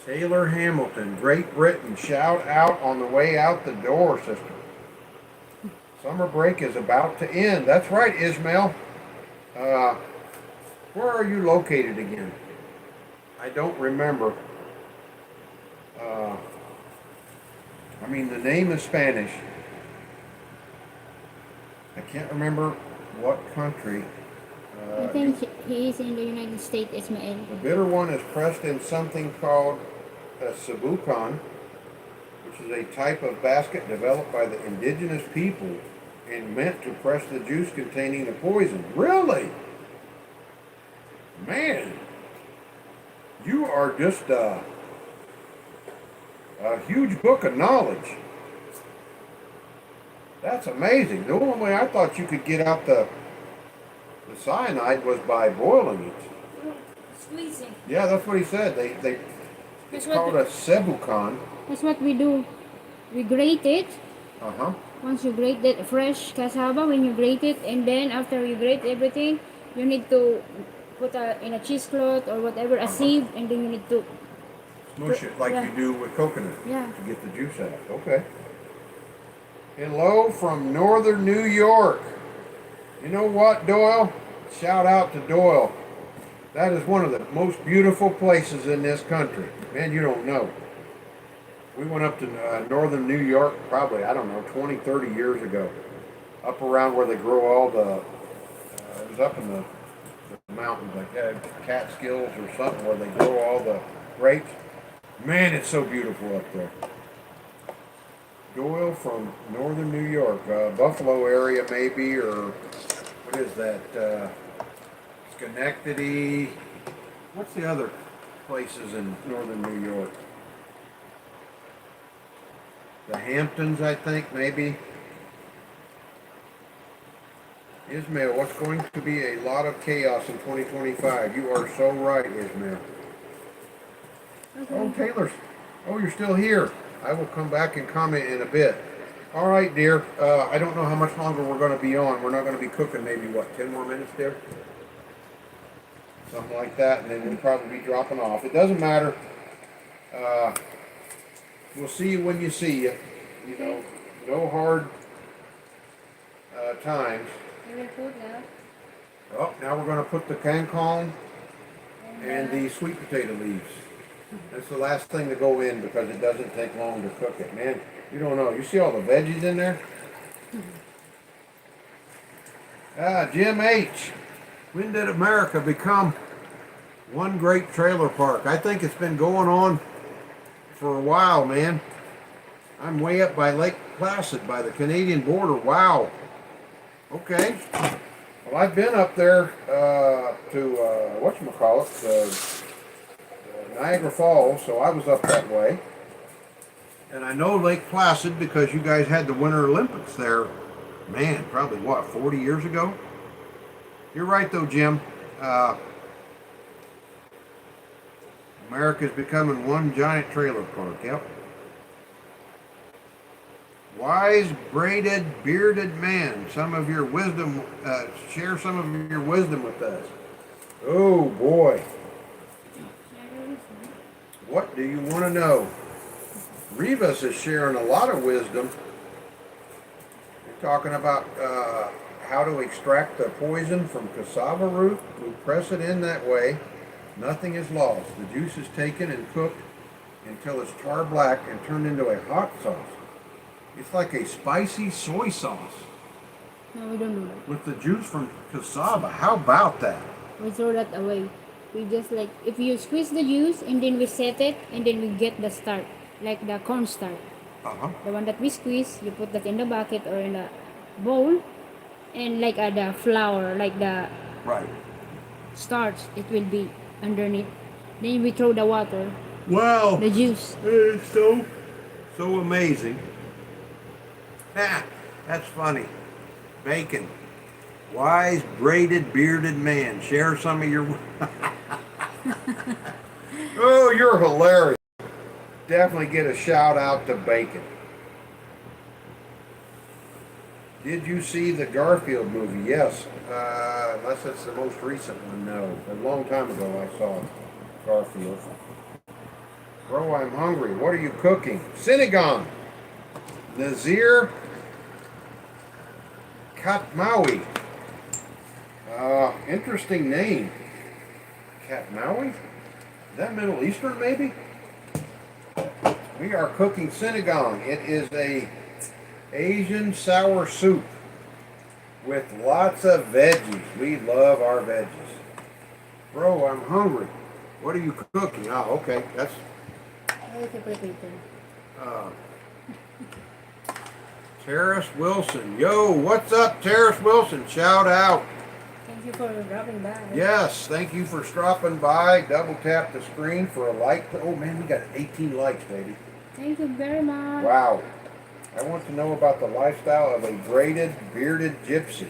Taylor Hamilton, Great Britain. Shout out on the way out the door, sister. Summer break is about to end. That's right, Ismail. Where are you located again? I don't remember. I mean, the name is Spanish. I can't remember what country. I think he is in the United States, Ismael. The bitter one is pressed in something called a sabucan, which is a type of basket developed by the indigenous people and meant to press the juice containing the poison. Really? Man, you are just a huge book of knowledge. That's amazing. The only way I thought you could get out the cyanide was by boiling it. Squeezing. Yeah, that's what he said. It's called a cebucan. That's what we do. We grate it. Uh-huh. Once you grate that fresh cassava, when you grate it, and then after you grate everything, you need to put in a cheesecloth or whatever, a sieve, and then you need to Smush it like you do with coconut Yeah. to get the juice out. Okay. Hello from northern New York. You know what, Doyle? Shout out to Doyle. That is one of the most beautiful places in this country. Man, you don't know. We went up to northern New York probably, I don't know, 20, 30 years ago. Up around where they grow all the, it was up in the mountains, like Catskills or something, where they grow all the grapes. Man, it's so beautiful up there. Doyle from northern New York, Buffalo area maybe, or what is that? Schenectady. What's the other places in northern New York? The Hamptons, I think, maybe. Ismail, what's going to be a lot of chaos in 2025? You are so right, Ismail. Okay. Oh, Taylor's. Oh, you're still here. I will come back and comment in a bit. All right, dear. I don't know how much longer we're going to be on. We're not going to be cooking maybe, what, 10 more minutes, dear? Something like that, and then we'll probably be dropping off. It doesn't matter. We'll see you when you see you. You know, no hard times. You will put now. Oh, now we're going to put the kangkong and the sweet potato leaves. That's the last thing to go in because it doesn't take long to cook it. Man, you don't know. You see all the veggies in there? Jim H. When did America become one great trailer park? I think it's been going on for a while, man. I'm way up by Lake Placid by the Canadian border. Wow. Okay. Well, I've been up there to whatchamacallit, Niagara Falls, so I was up that way. And I know Lake Placid because you guys had the Winter Olympics there, man, probably what, 40 years ago? You're right though, Jim. America's becoming one giant trailer park, yep. Wise, braided, bearded man, some of your wisdom, share some of your wisdom with us. Oh boy. What do you want to know? Rivas is sharing a lot of wisdom. You're talking about how to extract the poison from cassava root. We press it in that way. Nothing is lost. The juice is taken and cooked until it's tar black and turned into a hot sauce. It's like a spicy soy sauce. No, we don't do that. With the juice from cassava. How about that? We throw that away. We just like, if you squeeze the juice and then we set it and then we get the starch, like the cornstarch. The one that we squeeze, you put that in the bucket or in a bowl, and like the flour, like the right starch, it will be underneath. Then we throw the water, wow, the juice. It's so amazing. That's funny. Bacon. Wise, braided, bearded man. Share some of your... Oh, you're hilarious. Definitely get a shout out to Bacon. Did you see the Garfield movie? Yes. Unless it's the most recent one, no. A long time ago I saw Garfield. Bro, I'm hungry. What are you cooking? Sinigang. Nazir Katmawi. Interesting name. Katmawi? Is that Middle Eastern maybe? We are cooking sinigang. It is a Asian sour soup with lots of veggies. We love our veggies. Bro, I'm hungry. What are you cooking? Oh, okay. That's Terrace Wilson. Yo, what's up, Terrace Wilson? Shout out. Thank you for dropping by. Yes, thank you for stopping by. Double tap the screen for a like. Oh man, we got 18 likes, baby. Thank you very much. Wow. I want to know about the lifestyle of a braided, bearded gypsy.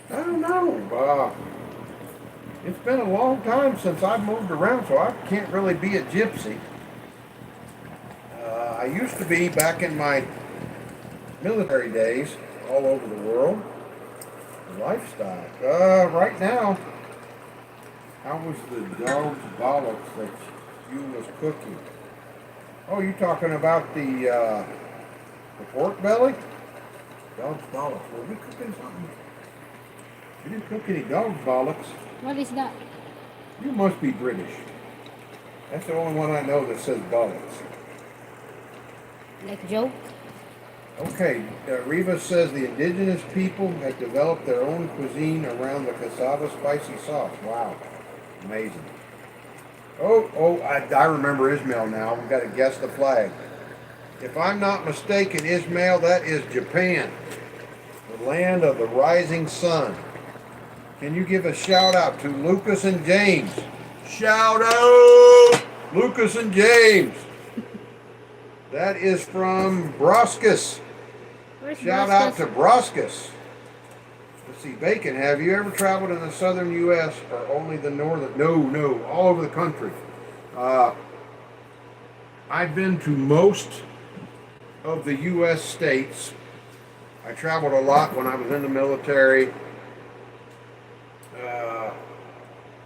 I don't know. It's been a long time since I've moved around, so I can't really be a gypsy. I used to be back in my military days all over the world. Lifestyle. Right now, how was the dog's bollocks that you was cooking? Oh, you talking about the pork belly? Dog's bollocks. Were we cooking something? We didn't cook any dog's bollocks. What is that? You must be British. That's the only one I know that says bollocks. like joke. Okay, Reva says the indigenous people have developed their own cuisine around the cassava spicy sauce. Wow, amazing. I remember Ismail now. We've got to guess the flag. If I'm not mistaken, Ismail, that is Japan, the land of the rising sun. Can you give a shout out to Lucas and James? Shout out, Lucas and James. That is from Broskus. Where's Shout out to Braskus? Broskus. Let's see, Bacon, have you ever traveled in the southern U.S. or only the northern? No, all over the country. Uh, I've been to most of the U.S. states. I traveled a lot when I was in the military.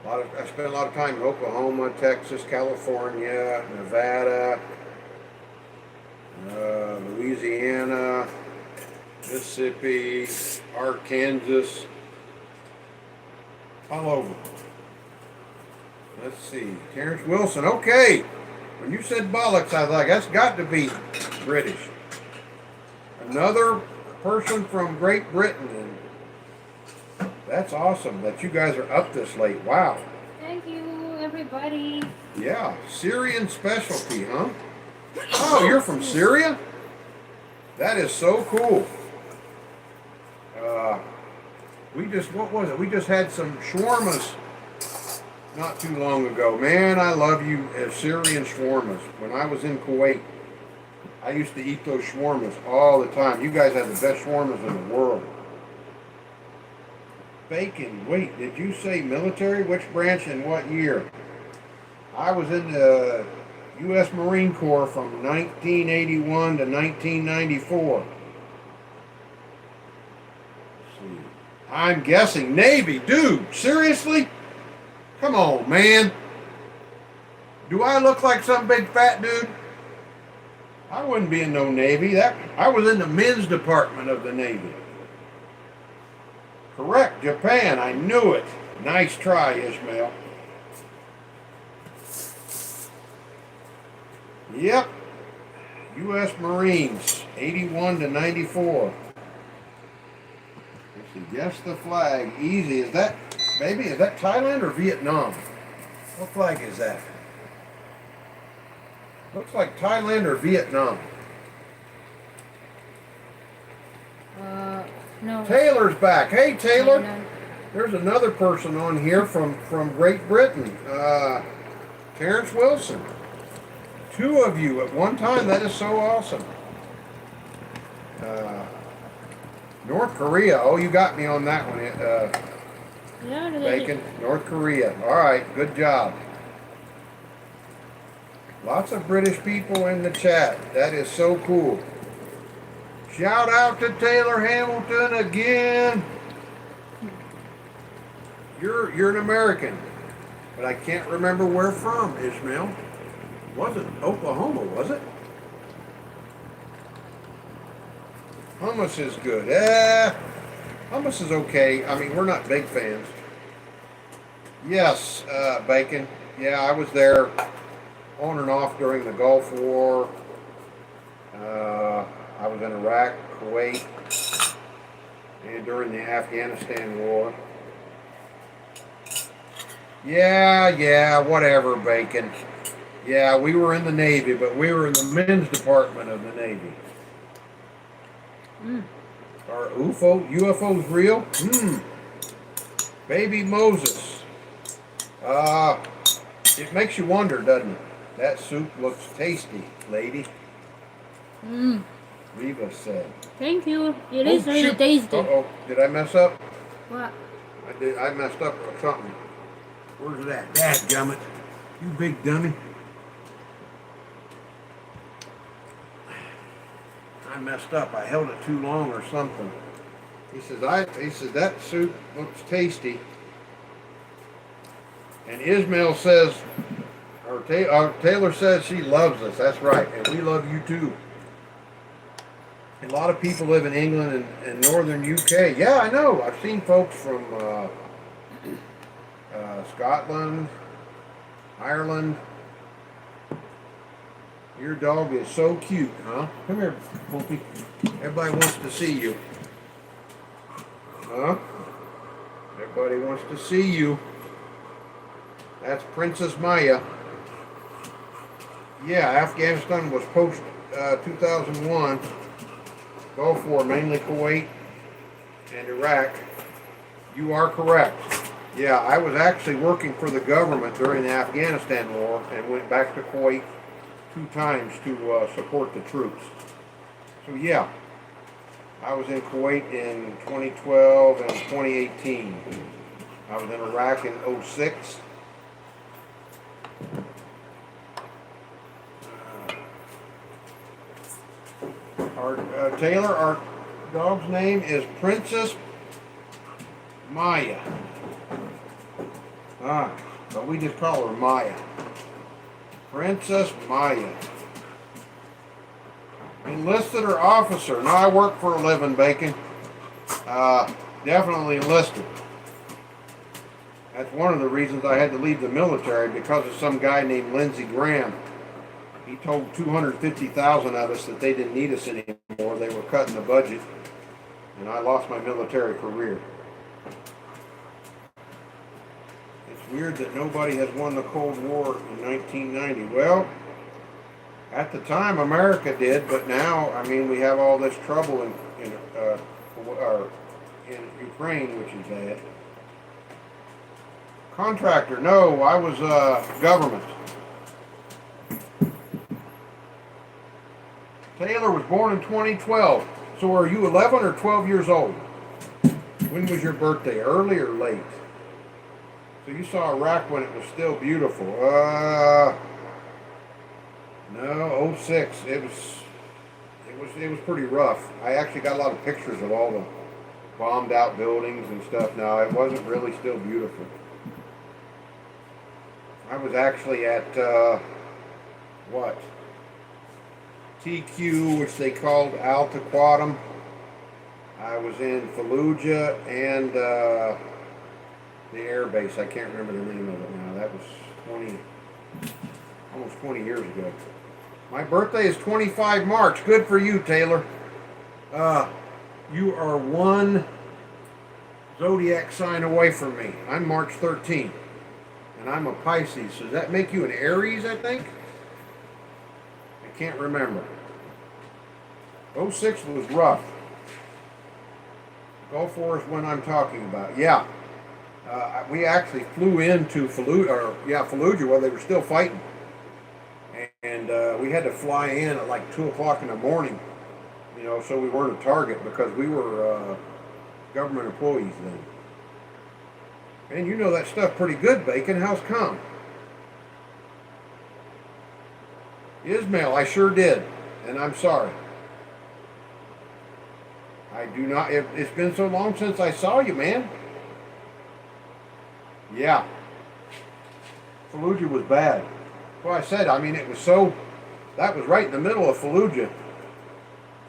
I spent a lot of time in Oklahoma, Texas, California, Nevada, Louisiana, Mississippi, Arkansas, all over. Let's see, Terrence Wilson. Okay, when you said bollocks, I was like, that's got to be British. Another person from Great Britain, and that's awesome that you guys are up this late. Wow. Thank you, everybody. Yeah, Syrian specialty, huh? Oh, you're from Syria? That is so cool. What was it? We just had some shawarmas not too long ago. Man, I love you Syrian shawarmas. When I was in Kuwait, I used to eat those shawarmas all the time. You guys have the best shawarmas in the world. Bacon, wait, did you say military? Which branch and what year? I was in the U.S. Marine Corps from 1981 to 1994. Let's see. I'm guessing Navy. Dude, seriously? Come on, man. Do I look like some big fat dude? I wouldn't be in no Navy. I was in the men's department of the Navy. Correct, Japan. I knew it. Nice try, Ishmael. Yep. U.S. Marines, 81 to 94. Let's see, guess the flag. Easy. Is that Thailand or Vietnam? What flag is that? Looks like Thailand or Vietnam. No. Taylor's back. Hey, Taylor. Thailand. There's another person on here from Great Britain. Terrence Wilson. Two of you at one time. That is so awesome. North Korea. Oh, you got me on that one. Yeah, Bacon. North Korea. All right. Good job. Lots of British people in the chat. That is so cool. Shout out to Taylor Hamilton again. You're an American, but I can't remember where from, Ishmael. Wasn't Oklahoma, was it? Hummus is good. Hummus is okay. I mean, we're not big fans. Yes, Bacon. Yeah, I was there on and off during the Gulf War. I was in Iraq, Kuwait, and during the Afghanistan War. Yeah, whatever, Bacon. Yeah, we were in the Navy, but we were in the men's department of the Navy. Are UFOs real? Baby Moses. It makes you wonder, doesn't it? That soup looks tasty, lady. Reva said. Thank you. It is really shoot. tasty. Did I mess up? What? I messed up or something. Where's that? Dadgummit. You big dummy. I messed up. I held it too long or something. He says that soup looks tasty. And Ismail says, Taylor says she loves us. That's right. And we love you too. A lot of people live in England and northern UK. Yeah, I know. I've seen folks from Scotland, Ireland. Your dog is so cute, huh? Come here, Poopy. Everybody wants to see you. Huh? Everybody wants to see you. That's Princess Maya. Yeah, Afghanistan was post 2001. Gulf War, mainly Kuwait and Iraq. You are correct. Yeah, I was actually working for the government during the Afghanistan war and went back to Kuwait 2 times to support the troops. So yeah, I was in Kuwait in 2012 and 2018. I was in Iraq in 06. Taylor, our dog's name is Princess Maya. But we just call her Maya. Princess Maya. Enlisted or officer? No, I work for a living, Bacon. Definitely enlisted. That's one of the reasons I had to leave the military, because of some guy named Lindsey Graham. He told 250,000 of us that they didn't need us anymore. They were cutting the budget, and I lost my military career. It's weird that nobody has won the Cold War in 1990. Well, at the time America did, but now, I mean, we have all this trouble in Ukraine, which is bad. Contractor? No, I was government. Taylor was born in 2012. So are you 11 or 12 years old? When was your birthday? Early or late? So you saw Iraq when it was still beautiful. No, 06. It was pretty rough. I actually got a lot of pictures of all the bombed out buildings and stuff. Now it wasn't really still beautiful. I was actually at TQ, which they called Al Taqaddum. I was in Fallujah and the air base. I can't remember the name of it now. That was almost 20 years ago. My birthday is 25 March. Good for you, Taylor. You are one zodiac sign away from me. I'm March 13th, and I'm a Pisces. So does that make you an Aries, I think? I can't remember. 06 was rough. Gulf War is when I'm talking about. Yeah. We actually flew into Fallujah while they were still fighting. And we had to fly in at like 2 o'clock in the morning, so we weren't a target because we were government employees then. And you know that stuff pretty good, Bacon. How's come? Ismail, I sure did. And I'm sorry. I do not. It's been so long since I saw you, man. Yeah. Fallujah was bad. Well, I said, I mean, it was so. That was right in the middle of Fallujah.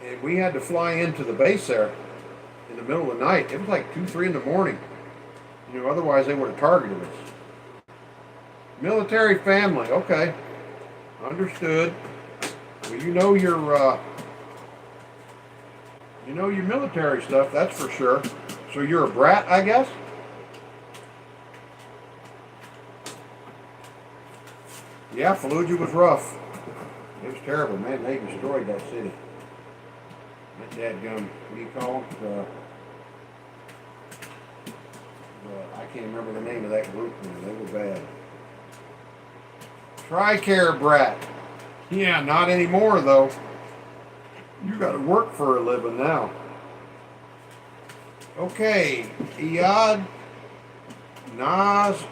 And we had to fly into the base there in the middle of the night. It was like 2, 3 in the morning. Otherwise they would have targeted us. Military family. Okay. Understood. Well, you know your military stuff, that's for sure. So you're a brat, I guess? Yeah, Fallujah was rough. It was terrible, man. They destroyed that city. That dadgum, what do you call it? I can't remember the name of that group. They were bad. Tricare brat. Yeah, not anymore though. You got to work for a living now. Okay, Iyad Nasraween.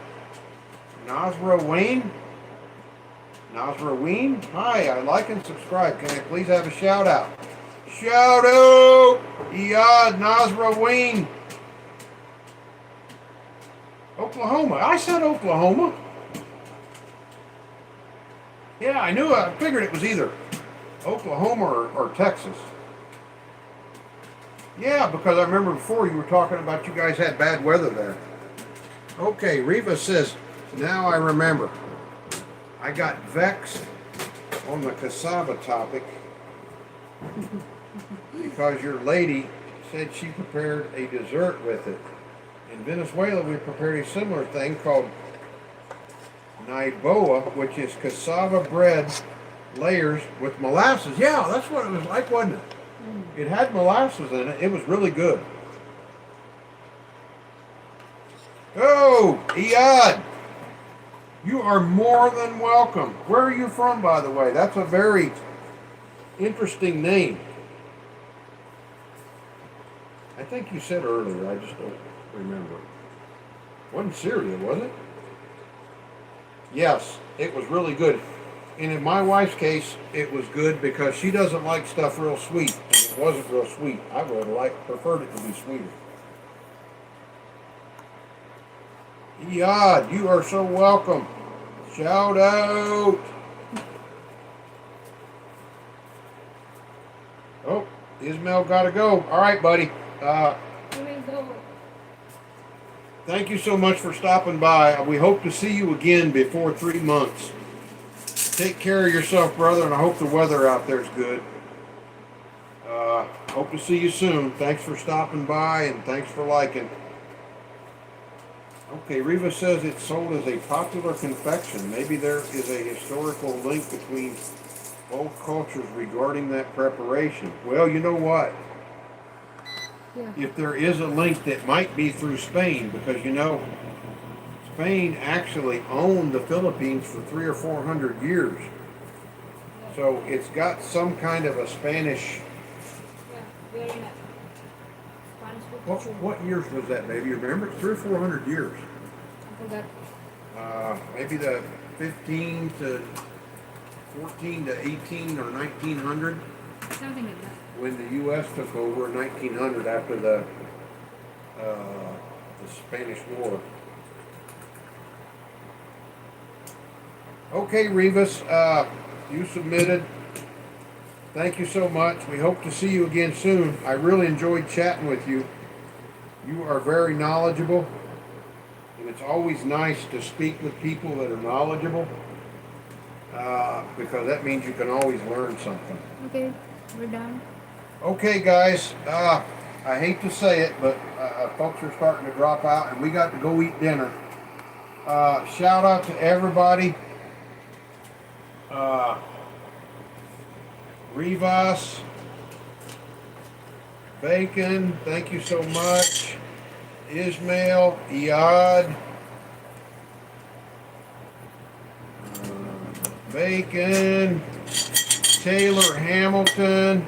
Hi, I like and subscribe. Can I please have a shout out? Shout out, Iyad Nasraween. Oklahoma. I said Oklahoma. Yeah, I knew. I figured it was either Oklahoma or Texas. Yeah, because I remember before you were talking about you guys had bad weather there. Okay, Reva says, now I remember. I got vexed on the cassava topic because your lady said she prepared a dessert with it. In Venezuela, we prepared a similar thing called naiboa, which is cassava bread layers with molasses. Yeah, that's what it was like, wasn't it? It had molasses in it. It was really good. Oh, Iyad, you are more than welcome. Where are you from, by the way? That's a very interesting name. I think you said earlier. I just don't remember. Wasn't Syria, was it? Yes, it was really good. And in my wife's case, it was good because she doesn't like stuff real sweet. And it wasn't real sweet. I would have preferred it to be sweeter. Iyad, you are so welcome. Shout out. Oh, Ismail got to go. All right, buddy. Thank you so much for stopping by. We hope to see you again before 3 months. Take care of yourself, brother, and I hope the weather out there is good. Hope to see you soon. Thanks for stopping by, and thanks for liking. Okay, Riva says it's sold as a popular confection. Maybe there is a historical link between both cultures regarding that preparation. Well, you know what? Yeah. If there is a link, that might be through Spain, because you know, Spain actually owned the Philippines for 300 or 400 years. So it's got some kind of a Spanish. Yeah, very much. Spanish. What years was that, baby? You remember? 300 or 400 years. I forgot. Maybe the 15 to 14 to 18 or 1900. Something like that. When the U.S. took over in 1900 after the Spanish War. Okay, Rivas, you submitted. Thank you so much. We hope to see you again soon. I really enjoyed chatting with you. You are very knowledgeable, and it's always nice to speak with people that are knowledgeable, because that means you can always learn something. Okay, we're done. Okay, guys, I hate to say it, but folks are starting to drop out, and we got to go eat dinner. Shout out to everybody. Rivas, Bacon, thank you so much. Ismail, Iyad, Bacon, Taylor Hamilton,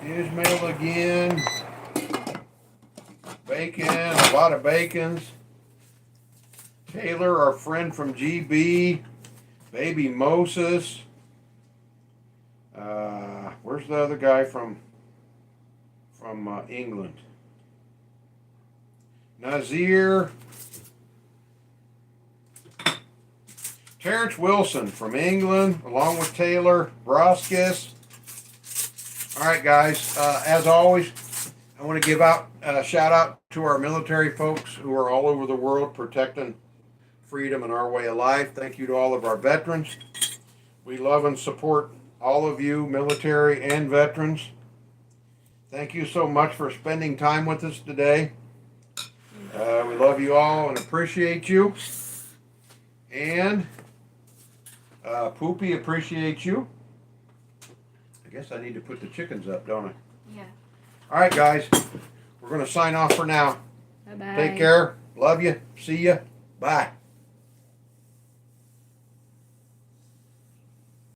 Ismail again, Bacon, a lot of Bacons. Taylor, our friend from GB, Baby Moses. Where's the other guy from England? Nazir. Terrence Wilson from England, along with Taylor Broskis. All right, guys. As always, I want to give out a shout out to our military folks who are all over the world protecting freedom and our way of life. Thank you to all of our veterans. We love and support all of you, military and veterans. Thank you so much for spending time with us today. We love you all and appreciate you. And Poopy appreciates you. I guess I need to put the chickens up, don't I? Yeah. All right, guys. We're going to sign off for now. Bye-bye. Take care. Love you. See ya. Bye.